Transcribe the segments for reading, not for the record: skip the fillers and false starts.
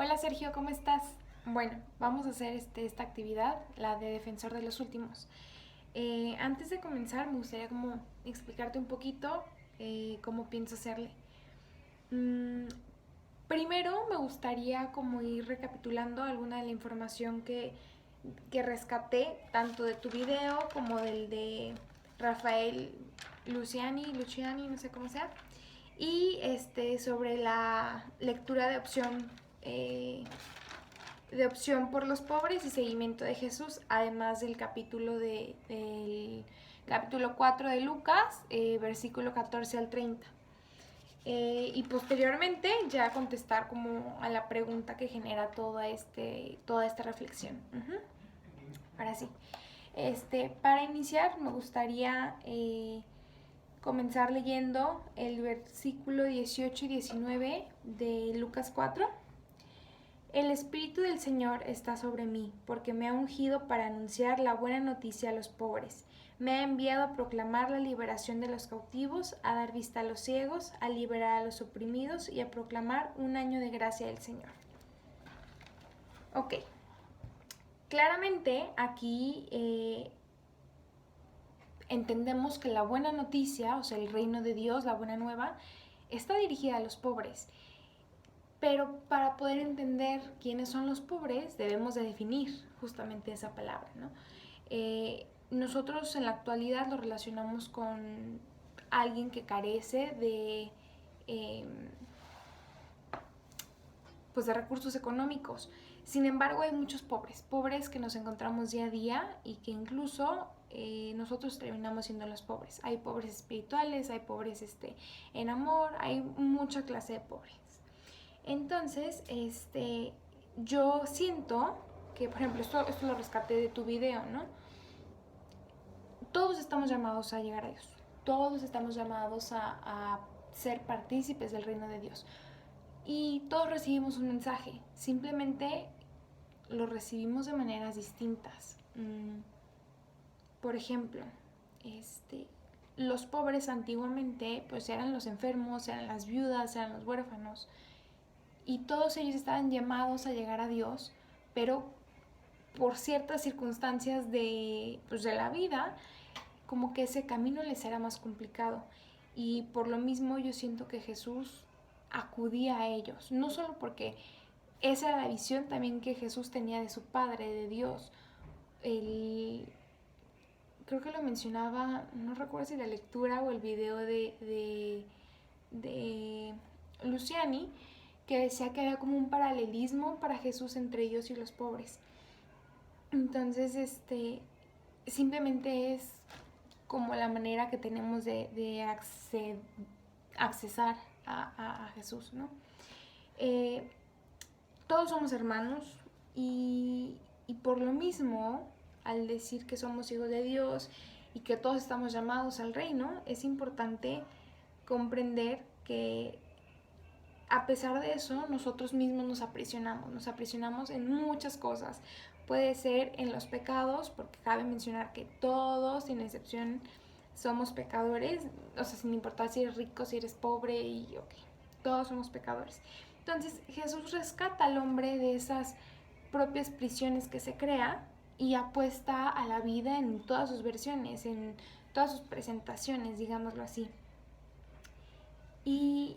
Hola Sergio, ¿cómo estás? Bueno, vamos a hacer esta actividad, la de defensor de los últimos. Antes de comenzar, me gustaría como explicarte un poquito cómo pienso hacerle. Mm, Primero me gustaría como ir recapitulando alguna de la información que rescaté, tanto de tu video como del de Rafael Luciani, no sé cómo sea, y sobre la lectura de opción por los pobres y seguimiento de Jesús, además del capítulo 4 de Lucas, versículo 14 al 30. Y posteriormente ya contestar como a la pregunta que genera toda esta reflexión. Ahora sí. Para iniciar me gustaría comenzar leyendo el versículo 18 y 19 de Lucas 4. El Espíritu del Señor está sobre mí, porque me ha ungido para anunciar la buena noticia a los pobres. Me ha enviado a proclamar la liberación de los cautivos, a dar vista a los ciegos, a liberar a los oprimidos y a proclamar un año de gracia del Señor. Ok, claramente aquí entendemos que la buena noticia, o sea, el reino de Dios, la buena nueva, está dirigida a los pobres. Pero para poder entender quiénes son los pobres, debemos de definir justamente esa palabra, ¿no? Nosotros en la actualidad lo relacionamos con alguien que carece eh, pues de recursos económicos. Sin embargo, hay muchos pobres que nos encontramos día a día y que incluso nosotros terminamos siendo los pobres. Hay pobres espirituales, hay pobres en amor, hay mucha clase de pobres. Entonces, yo siento que, por ejemplo, esto lo rescaté de tu video, ¿no? Todos estamos llamados a llegar a Dios. Todos estamos llamados a ser partícipes del reino de Dios. Y todos recibimos un mensaje. Simplemente lo recibimos de maneras distintas. Por ejemplo, los pobres antiguamente pues eran los enfermos, eran las viudas, eran los huérfanos. Y todos ellos estaban llamados a llegar a Dios, pero por ciertas circunstancias pues de la vida, como que ese camino les era más complicado. Y por lo mismo yo siento que Jesús acudía a ellos, no solo porque esa era la visión también que Jesús tenía de su Padre, de Dios. El, Creo que lo mencionaba, no recuerdo si la lectura o el video de Luciani, que decía que había como un paralelismo para Jesús entre ellos y los pobres. Entonces, simplemente es como la manera que tenemos de accesar a Jesús, ¿no? Eh, Todos somos hermanos y por lo mismo, al decir que somos hijos de Dios y que todos estamos llamados al reino, es importante comprender que a pesar de eso, nosotros mismos nos aprisionamos en muchas cosas. Puede ser en los pecados, porque cabe mencionar que todos, sin excepción, somos pecadores, o sea, sin importar si eres rico, si eres pobre, y ok, todos somos pecadores. Entonces Jesús rescata al hombre de esas propias prisiones que se crea y apuesta a la vida en todas sus versiones, en todas sus presentaciones, digámoslo así. Y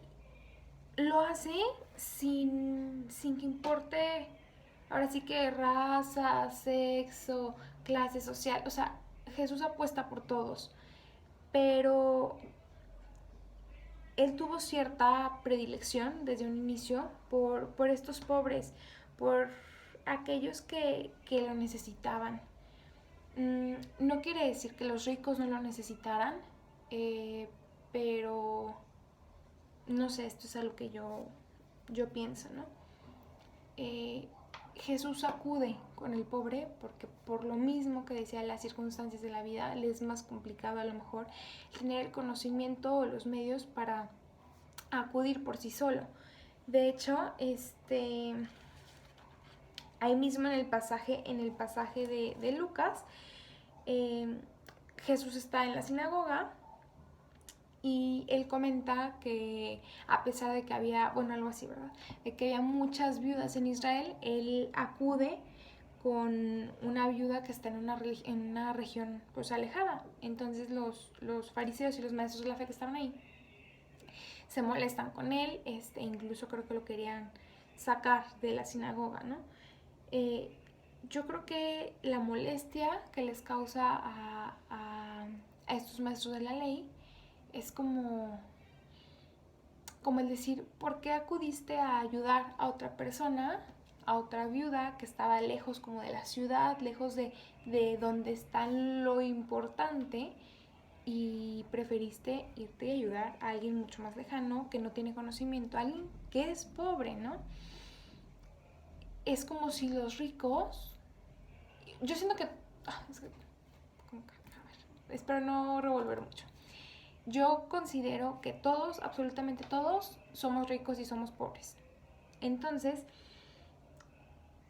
lo hace sin que importe, ahora sí que raza, sexo, clase social, o sea, Jesús apuesta por todos, pero él tuvo cierta predilección desde un inicio por estos pobres, por aquellos que lo necesitaban. No quiere decir que los ricos no lo necesitaran, eh, pero no sé, esto es algo que yo pienso, ¿no? Eh, Jesús acude con el pobre porque por lo mismo que decía las circunstancias de la vida le es más complicado a lo mejor tener el conocimiento o los medios para acudir por sí solo. De hecho, ahí mismo en el pasaje de Lucas, Jesús está en la sinagoga Y él comenta que a pesar de que había, bueno, algo así, ¿verdad? De que había muchas viudas en Israel, él acude con una viuda que está en una región pues alejada. Entonces los fariseos y los maestros de la fe que estaban ahí se molestan con él, incluso creo que lo querían sacar de la sinagoga, ¿no? Eh, yo creo que la molestia que les causa a estos maestros de la ley es como el decir, ¿por qué acudiste a ayudar a otra persona, a otra viuda que estaba lejos como de la ciudad, lejos de donde está lo importante, y preferiste irte a ayudar a alguien mucho más lejano, que no tiene conocimiento, a alguien que es pobre, ¿no? Es como si los ricos, yo siento que, es que como que, a ver, espero no revolver mucho. Yo considero que todos, absolutamente todos, somos ricos y somos pobres. Entonces,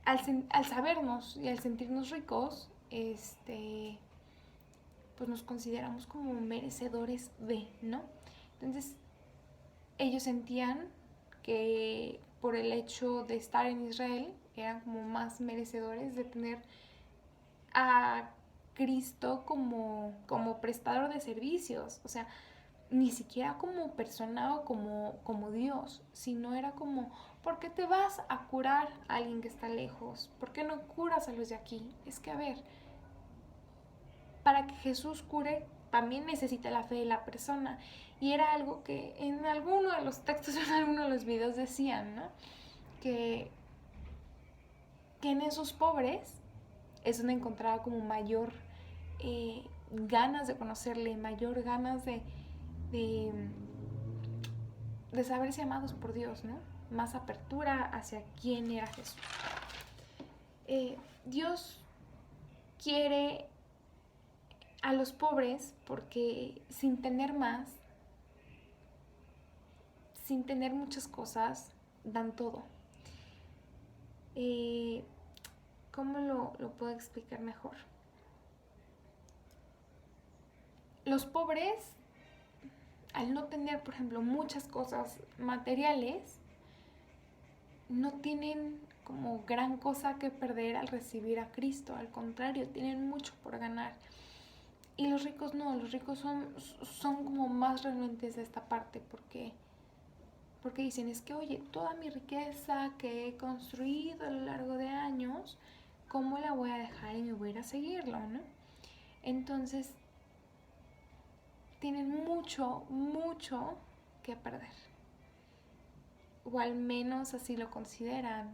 al sabernos y al sentirnos ricos, pues nos consideramos como merecedores de, ¿no? Entonces, ellos sentían que por el hecho de estar en Israel eran como más merecedores de tener a Cristo como prestador de servicios, o sea, ni siquiera como persona o como Dios, sino era como, ¿por qué te vas a curar a alguien que está lejos? ¿Por qué no curas a los de aquí? Es que, a ver, para que Jesús cure, también necesita la fe de la persona. Y era algo que en alguno de los textos, en alguno de los videos decían, ¿no? Que, que en esos pobres es donde encontraba como mayor ganas de conocerle, mayor ganas de, de saberse amados por Dios, ¿no? Más apertura hacia quién era Jesús. Dios quiere a los pobres porque sin tener más, sin tener muchas cosas, dan todo. ¿Cómo lo puedo explicar mejor? Los pobres, al no tener, por ejemplo, muchas cosas materiales, no tienen como gran cosa que perder al recibir a Cristo. Al contrario, tienen mucho por ganar. Y los ricos no, los ricos son como más renuentes de esta parte porque dicen, es que, oye, toda mi riqueza que he construido a lo largo de años, ¿cómo la voy a dejar y me voy a ir a seguirlo, no? Entonces, tienen mucho, mucho que perder. O al menos así lo consideran.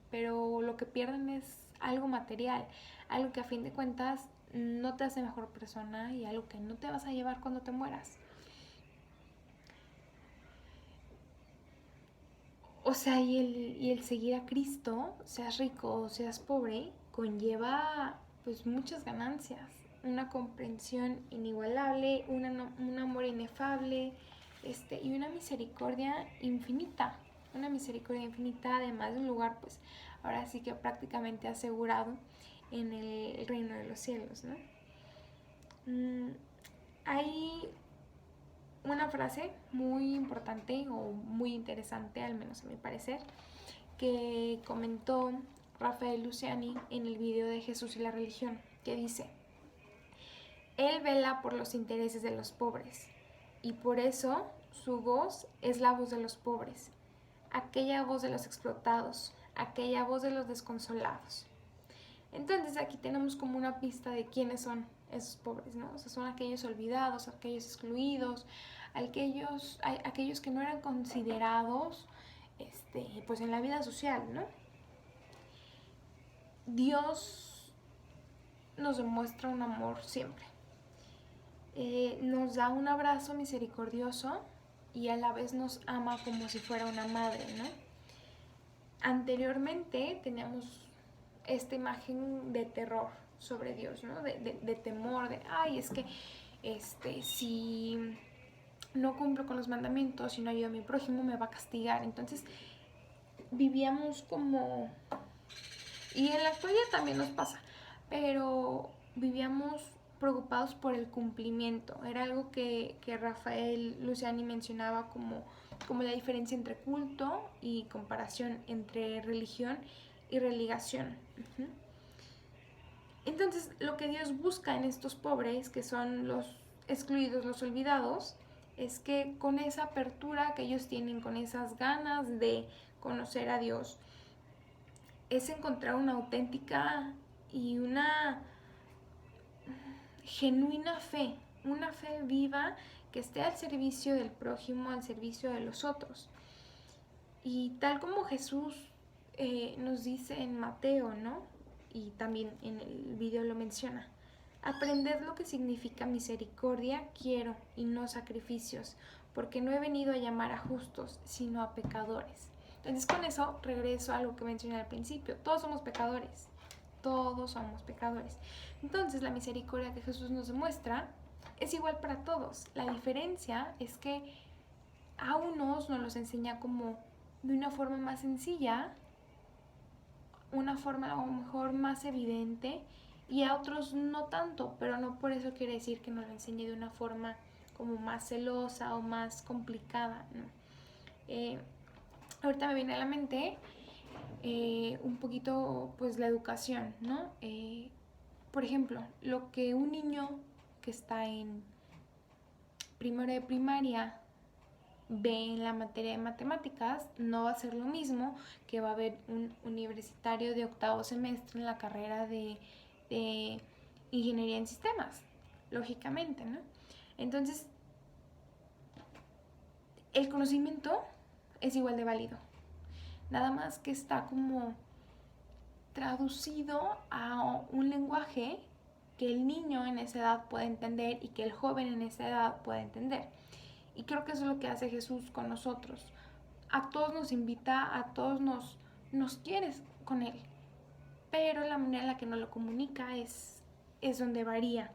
Pero lo que pierden es algo material, algo que a fin de cuentas no te hace mejor persona y algo que no te vas a llevar cuando te mueras. O sea, y el seguir a Cristo, seas rico o seas pobre, conlleva pues muchas ganancias, una comprensión inigualable, un amor inefable, y una misericordia infinita. Una misericordia infinita, además de un lugar, pues ahora sí que prácticamente asegurado en el reino de los cielos, ¿no? Hay una frase muy importante o muy interesante, al menos a mi parecer, que comentó Rafael Luciani en el video de Jesús y la religión, que dice: Él vela por los intereses de los pobres, y por eso su voz es la voz de los pobres, aquella voz de los explotados, aquella voz de los desconsolados. Entonces aquí tenemos como una pista de quiénes son esos pobres, ¿no? O sea, son aquellos olvidados, aquellos excluidos, aquellos que no eran considerados pues en la vida social, ¿no? Dios nos demuestra un amor siempre. Nos da un abrazo misericordioso y a la vez nos ama como si fuera una madre, ¿no? Anteriormente teníamos esta imagen de terror sobre Dios, ¿no? De temor, de, ay, es que si no cumplo con los mandamientos, si no ayudo a mi prójimo, me va a castigar. Entonces vivíamos como, y en la actualidad también nos pasa, pero vivíamos preocupados por el cumplimiento. Era algo que Rafael Luciani mencionaba como la diferencia entre culto y comparación entre religión y religación. Entonces, lo que Dios busca en estos pobres, que son los excluidos, los olvidados, es que con esa apertura que ellos tienen, con esas ganas de conocer a Dios, es encontrar una auténtica y una genuina fe, una fe viva que esté al servicio del prójimo, al servicio de los otros. Y tal como Jesús nos dice en Mateo, ¿no? Y también en el video lo menciona. Aprended lo que significa misericordia quiero y no sacrificios, porque no he venido a llamar a justos, sino a pecadores. Entonces con eso regreso a lo que mencioné al principio. Todos somos pecadores. Todos somos pecadores. Entonces la misericordia que Jesús nos demuestra es igual para todos. La diferencia es que a unos nos los enseña como de una forma más sencilla, una forma a lo mejor más evidente, y a otros no tanto, pero no por eso quiere decir que nos lo enseñe de una forma como más celosa o más complicada, ¿no? Ahorita me viene a la mente un poquito pues la educación, ¿no? Por ejemplo, lo que un niño que está en primero de primaria ve en la materia de matemáticas no va a ser lo mismo que va a ver un universitario de octavo semestre en la carrera de ingeniería en sistemas, lógicamente, ¿no? Entonces, el conocimiento es igual de válido, nada más que está como traducido a un lenguaje que el niño en esa edad puede entender y que el joven en esa edad puede entender. Y creo que eso es lo que hace Jesús con nosotros. A todos nos invita, a todos nos quiere con Él, pero la manera en la que nos lo comunica es donde varía.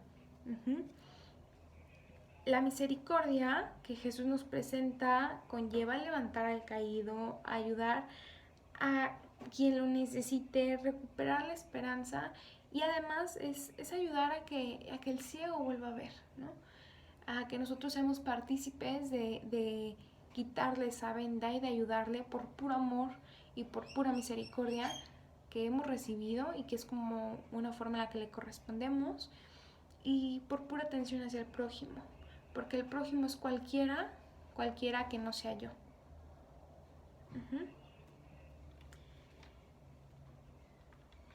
La misericordia que Jesús nos presenta conlleva levantar al caído, ayudar a quien lo necesite, recuperar la esperanza, y además es ayudar a que el ciego vuelva a ver, ¿no? A que nosotros seamos partícipes de quitarle esa venda y de ayudarle por puro amor y por pura misericordia que hemos recibido y que es como una forma en la que le correspondemos, y por pura atención hacia el prójimo, porque el prójimo es cualquiera que no sea yo.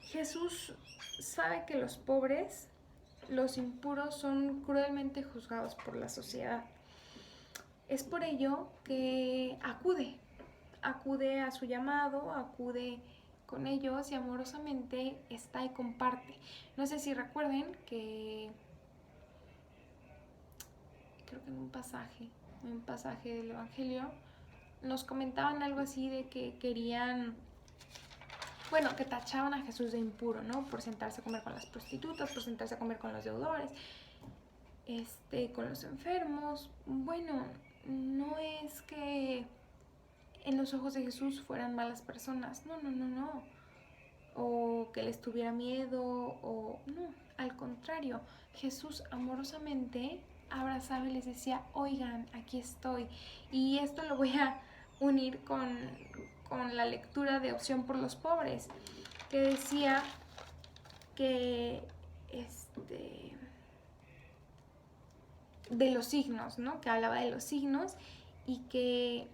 Jesús sabe que los pobres, los impuros, son cruelmente juzgados por la sociedad. Es por ello que acude a su llamado, acude con ellos y amorosamente está y comparte. No sé si recuerden que creo que en un pasaje del Evangelio nos comentaban algo así de que querían, bueno, que tachaban a Jesús de impuro, ¿no? Por sentarse a comer con las prostitutas, por sentarse a comer con los deudores, con los enfermos. Bueno, no es que en los ojos de Jesús fueran malas personas, no. O que les tuviera miedo, o no, al contrario, Jesús amorosamente abrazaba y les decía, oigan, aquí estoy. Y esto lo voy a unir con la lectura de Opción por los Pobres, que decía que de los signos, ¿no? Que hablaba de los signos y que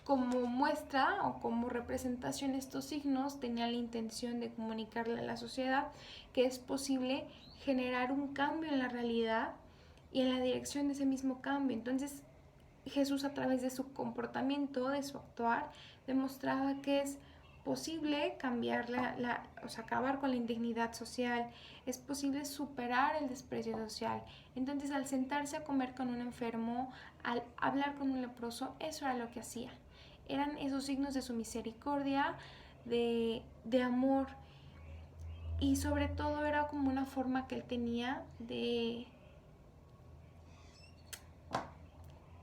como muestra o como representación estos signos tenían la intención de comunicarle a la sociedad que es posible generar un cambio en la realidad y en la dirección de ese mismo cambio. Entonces Jesús, a través de su comportamiento, de su actuar, demostraba que es posible cambiar o sea, acabar con la indignidad social, es posible superar el desprecio social. Entonces, al sentarse a comer con un enfermo, al hablar con un leproso, eso era lo que hacía. Eran esos signos de su misericordia, de amor, y sobre todo era como una forma que él tenía de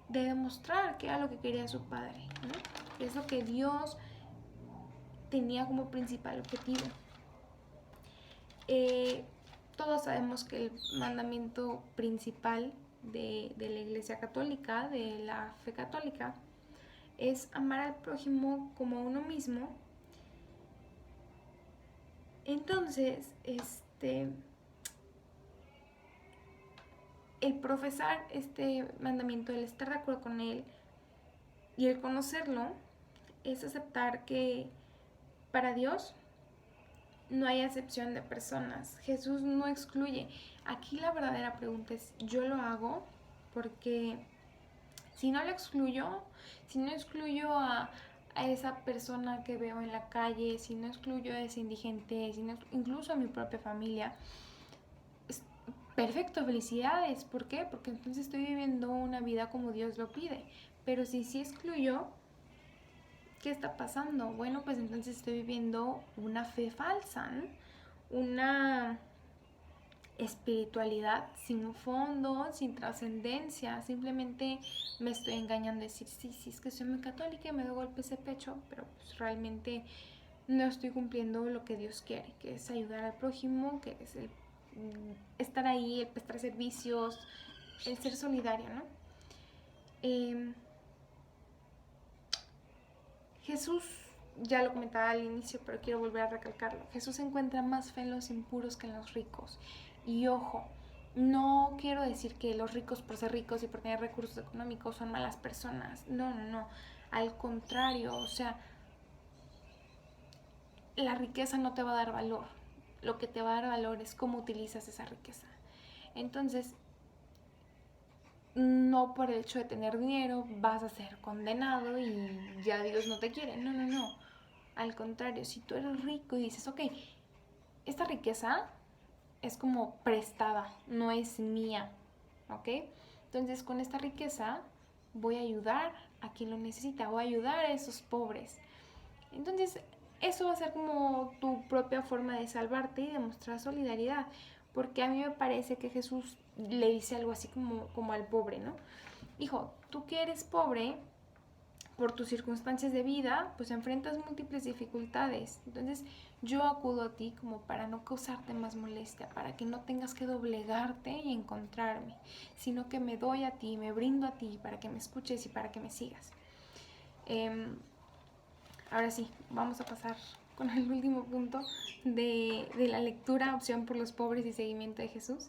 demostrar que era lo que quería su padre, ¿no? Es lo que Dios tenía como principal objetivo. todos sabemos que el mandamiento principal de la Iglesia Católica, de la fe católica, es amar al prójimo como a uno mismo. Entonces, el profesar este mandamiento, el estar de acuerdo con él y el conocerlo, es aceptar que para Dios no hay acepción de personas. Jesús no excluye. Aquí la verdadera pregunta es, ¿yo lo hago? Porque si no lo excluyo, si no excluyo a esa persona que veo en la calle, si no excluyo a ese indigente, si no, incluso a mi propia familia, perfecto, felicidades. ¿Por qué? Porque entonces estoy viviendo una vida como Dios lo pide. Pero si sí excluyo, ¿qué está pasando? Bueno, pues entonces estoy viviendo una fe falsa, ¿no? Una espiritualidad sin fondo, sin trascendencia. Simplemente me estoy engañando a decir, sí, sí, es que soy muy católica y me doy golpes de pecho, pero pues realmente no estoy cumpliendo lo que Dios quiere, que es ayudar al prójimo, que es el estar ahí, el prestar servicios, el ser solidario, ¿no? Jesús, ya lo comentaba al inicio, pero quiero volver a recalcarlo. Jesús encuentra más fe en los impuros que en los ricos. Y ojo, no quiero decir que los ricos por ser ricos y por tener recursos económicos son malas personas. No, no, no. Al contrario, o sea, la riqueza no te va a dar valor. Lo que te va a dar valor es cómo utilizas esa riqueza. Entonces, no por el hecho de tener dinero vas a ser condenado y ya Dios no te quiere. No, no, no. Al contrario, si tú eres rico y dices, ok, esta riqueza es como prestada, no es mía, ¿ok? Entonces con esta riqueza voy a ayudar a quien lo necesita, voy a ayudar a esos pobres. Entonces eso va a ser como tu propia forma de salvarte y demostrar solidaridad, porque a mí me parece que Jesús le dice algo así como al pobre, ¿no? Hijo, tú que eres pobre, por tus circunstancias de vida, pues enfrentas múltiples dificultades. Entonces yo acudo a ti como para no causarte más molestia, para que no tengas que doblegarte y encontrarme, sino que me doy a ti, me brindo a ti para que me escuches y para que me sigas. Ahora sí, vamos a pasar con el último punto de la lectura, opción por los pobres y seguimiento de Jesús.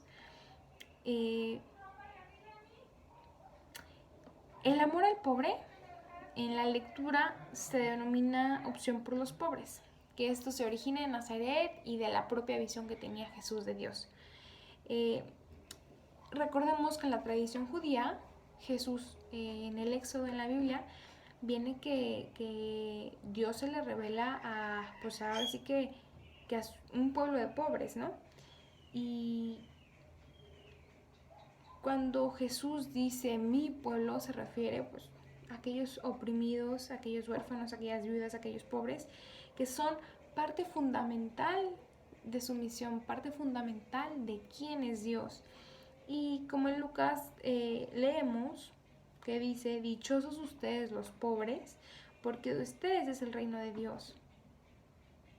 El amor al pobre en la lectura se denomina opción por los pobres, que esto se origina en Nazaret y de la propia visión que tenía Jesús de Dios. Recordemos que en la tradición judía, Jesús en el Éxodo en la Biblia, viene que Dios se le revela a, pues ahora sí que a un pueblo de pobres, ¿no? Y cuando Jesús dice mi pueblo, se refiere pues a aquellos oprimidos, a aquellos huérfanos, a aquellas viudas, a aquellos pobres, que son parte fundamental de su misión, parte fundamental de quién es Dios. Y como en Lucas leemos que dice, dichosos ustedes los pobres, porque de ustedes es el reino de Dios.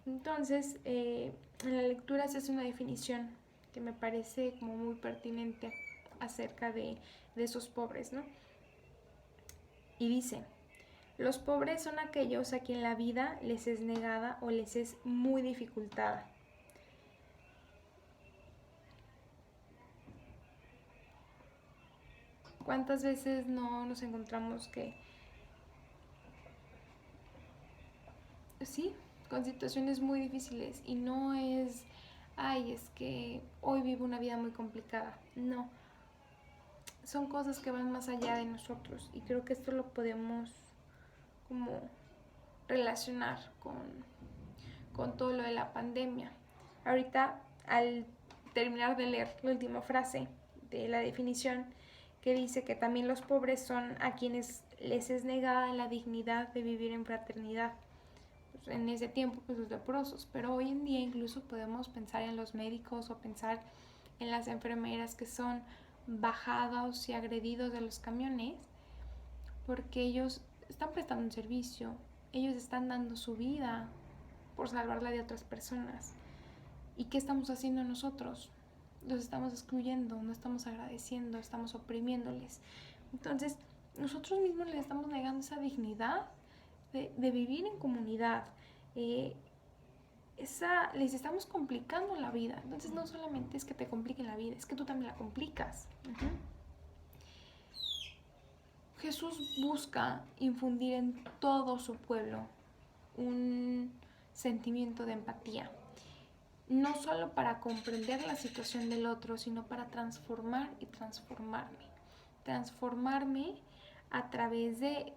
Entonces, en la lectura se hace una definición que me parece como muy pertinente acerca de esos pobres, ¿no? Y dice, los pobres son aquellos a quien la vida les es negada o les es muy dificultada. ¿Cuántas veces no nos encontramos que, sí, con situaciones muy difíciles y no es, ay, es que hoy vivo una vida muy complicada? No, son cosas que van más allá de nosotros y creo que esto lo podemos como relacionar con todo lo de la pandemia. Ahorita, al terminar de leer la última frase de la definición, que dice que también los pobres son a quienes les es negada la dignidad de vivir en fraternidad. Pues en ese tiempo, pues los leprosos, pero hoy en día incluso podemos pensar en los médicos o pensar en las enfermeras que son bajados y agredidos de los camiones porque ellos están prestando un servicio, ellos están dando su vida por salvar la de otras personas. ¿Y qué estamos haciendo nosotros? los estamos excluyendo, no estamos agradeciendo, estamos oprimiéndoles. Entonces, nosotros mismos les estamos negando esa dignidad de vivir en comunidad. Les estamos complicando la vida. Entonces, no solamente es que te compliquen la vida, es que tú también la complicas. Jesús busca infundir en todo su pueblo un sentimiento de empatía, no solo para comprender la situación del otro, sino para transformar y transformarme a través de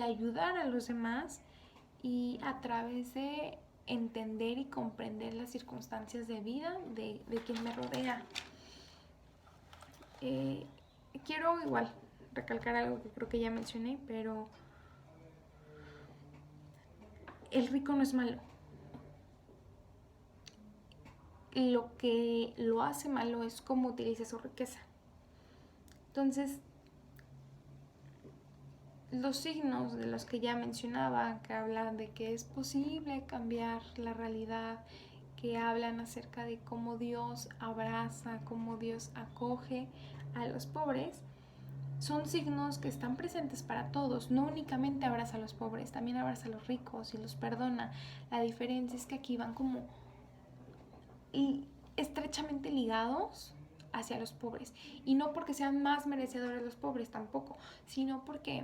ayudar a los demás y a través de entender y comprender las circunstancias de vida de quien me rodea. Quiero igual recalcar algo que creo que ya mencioné, pero el rico no es malo. Lo que lo hace malo es cómo utiliza su riqueza. Entonces, los signos de los que ya mencionaba, que hablan de que es posible cambiar la realidad, que hablan acerca de cómo Dios abraza, cómo Dios acoge a los pobres, son signos que están presentes para todos. No únicamente abraza a los pobres, también abraza a los ricos y los perdona. La diferencia es que aquí van como estrechamente ligados hacia los pobres, y no porque sean más merecedores los pobres tampoco, sino porque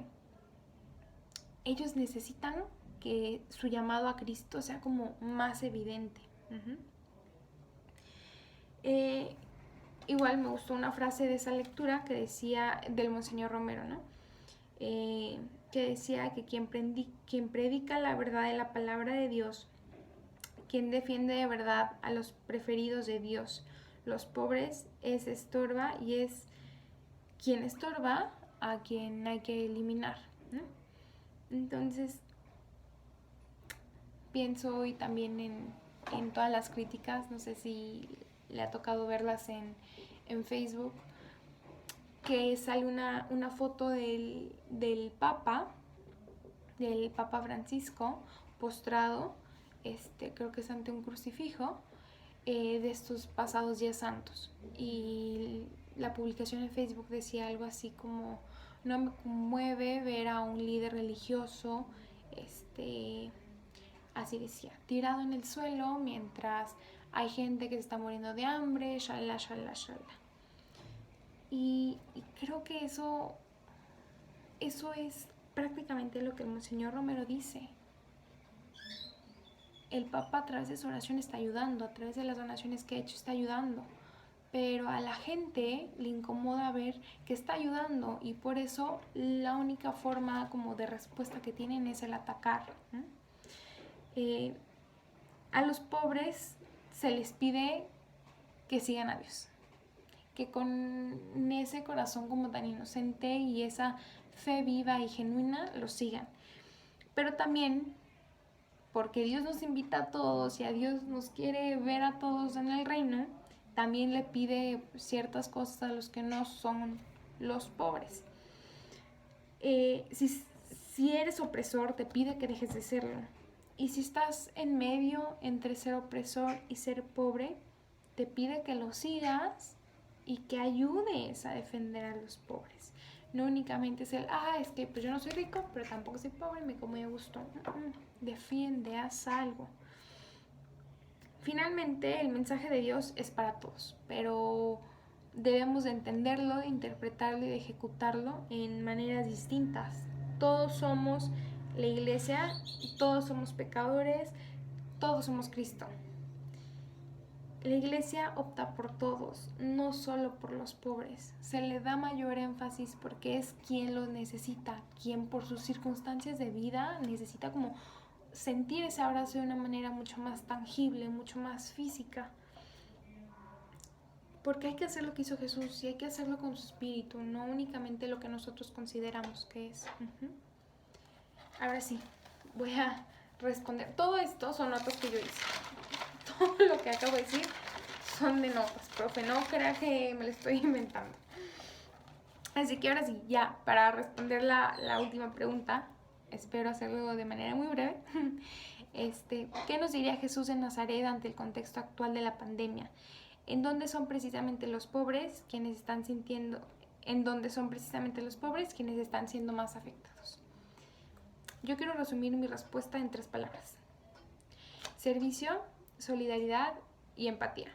ellos necesitan que su llamado a Cristo sea como más evidente. Igual me gustó una frase de esa lectura que decía, del Monseñor Romero, ¿no? Que decía que quien predica la verdad de la palabra de Dios, quien defiende de verdad a los preferidos de Dios, los pobres, estorba, y es quien estorba a quien hay que eliminar, ¿no? Entonces, pienso hoy también en todas las críticas, no sé si le ha tocado verlas en Facebook, que sale una foto del Papa Francisco, postrado, creo que es ante un crucifijo, de estos pasados días santos. Y la publicación en Facebook decía algo así como: no me conmueve ver a un líder religioso, así decía, tirado en el suelo mientras hay gente que se está muriendo de hambre, shalala, shalala, shalala. Y creo que eso es prácticamente lo que el Monseñor Romero dice. El Papa, a través de su oración, está ayudando, a través de las donaciones que ha hecho está ayudando, pero a la gente le incomoda ver que está ayudando, y por eso la única forma como de respuesta que tienen es el atacar. A los pobres se les pide que sigan a Dios, que con ese corazón como tan inocente y esa fe viva y genuina lo sigan. Pero también, porque Dios nos invita a todos y a Dios nos quiere ver a todos en el reino, también le pide ciertas cosas a los que no son los pobres. Si eres opresor, te pide que dejes de serlo. Y si estás en medio entre ser opresor y ser pobre, te pide que lo sigas y que ayudes a defender a los pobres. No únicamente es es que pues yo no soy rico, pero tampoco soy pobre, me como a gusto. Defiende, haz algo. Finalmente, el mensaje de Dios es para todos, pero debemos de entenderlo, de interpretarlo y de ejecutarlo en maneras distintas. Todos somos la iglesia, todos somos pecadores, todos somos Cristo. La iglesia opta por todos, no solo por los pobres. Se le da mayor énfasis porque es quien lo necesita, quien por sus circunstancias de vida necesita como sentir ese abrazo de una manera mucho más tangible, mucho más física. Porque hay que hacer lo que hizo Jesús y hay que hacerlo con su espíritu, no únicamente lo que nosotros consideramos que es. Ahora sí, voy a responder. Todo esto son notas que yo hice. Todo lo que acabo de decir son de notas, profe, no crea que me lo estoy inventando. Así que ahora sí, ya, para responder la última pregunta, espero hacerlo de manera muy breve. ¿Qué nos diría Jesús en Nazaret ante el contexto actual de la pandemia? en donde son precisamente los pobres quienes están sintiendo, en donde son precisamente los pobres quienes están siendo más afectados. Yo quiero resumir mi respuesta en 3 palabras: servicio, solidaridad y empatía.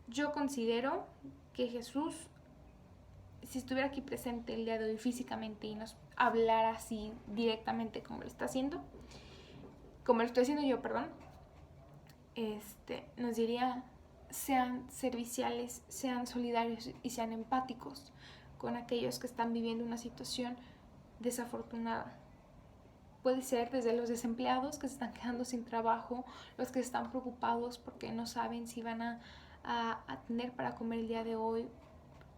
Yo considero que Jesús, si estuviera aquí presente el día de hoy físicamente y nos hablara así directamente como lo está haciendo, como lo estoy haciendo yo, perdón, nos diría: sean serviciales, sean solidarios y sean empáticos con aquellos que están viviendo una situación desafortunada. Puede ser desde los desempleados que se están quedando sin trabajo, los que están preocupados porque no saben si van a tener para comer el día de hoy.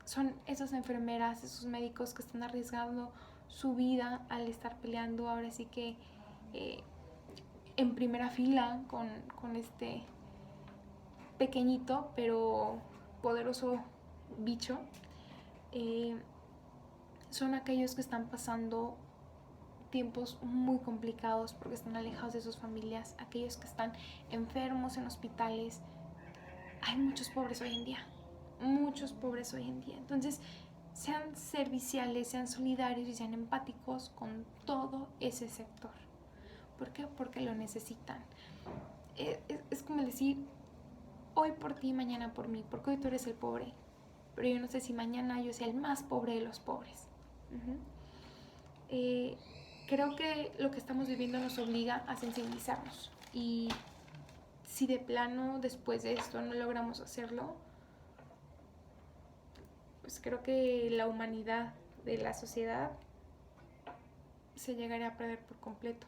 Son esas enfermeras, esos médicos que están arriesgando su vida al estar peleando ahora sí que en primera fila con este pequeñito pero poderoso bicho. Son aquellos que están pasando tiempos muy complicados porque están alejados de sus familias, aquellos que están enfermos en hospitales. Hay muchos pobres hoy en día, muchos pobres hoy en día. Entonces, sean serviciales, sean solidarios y sean empáticos con todo ese sector. ¿Por qué? Porque lo necesitan. Es como decir: hoy por ti, mañana por mí, porque hoy tú eres el pobre, pero yo no sé si mañana yo sea el más pobre de los pobres. Creo que lo que estamos viviendo nos obliga a sensibilizarnos, y si de plano después de esto no logramos hacerlo, pues creo que la humanidad de la sociedad se llegaría a perder por completo,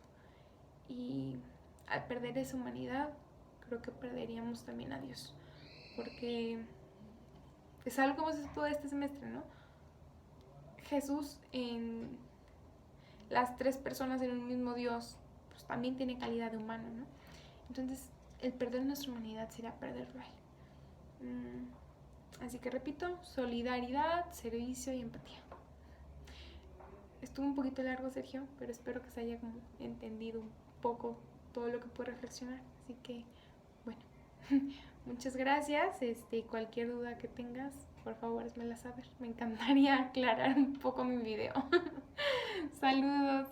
y al perder esa humanidad creo que perderíamos también a Dios, porque es algo que hemos visto todo este semestre, ¿no? Jesús en las 3 personas en un mismo Dios, pues también tiene calidad de humano, ¿no? Entonces, el perder nuestra humanidad sería perderlo a él. Así que repito: solidaridad, servicio y empatía. Estuvo un poquito largo, Sergio, pero espero que se haya como entendido un poco todo lo que puedo reflexionar. Así que, bueno, muchas gracias. Cualquier duda que tengas, por favor, házmela saber. Me encantaría aclarar un poco mi video. Saludos.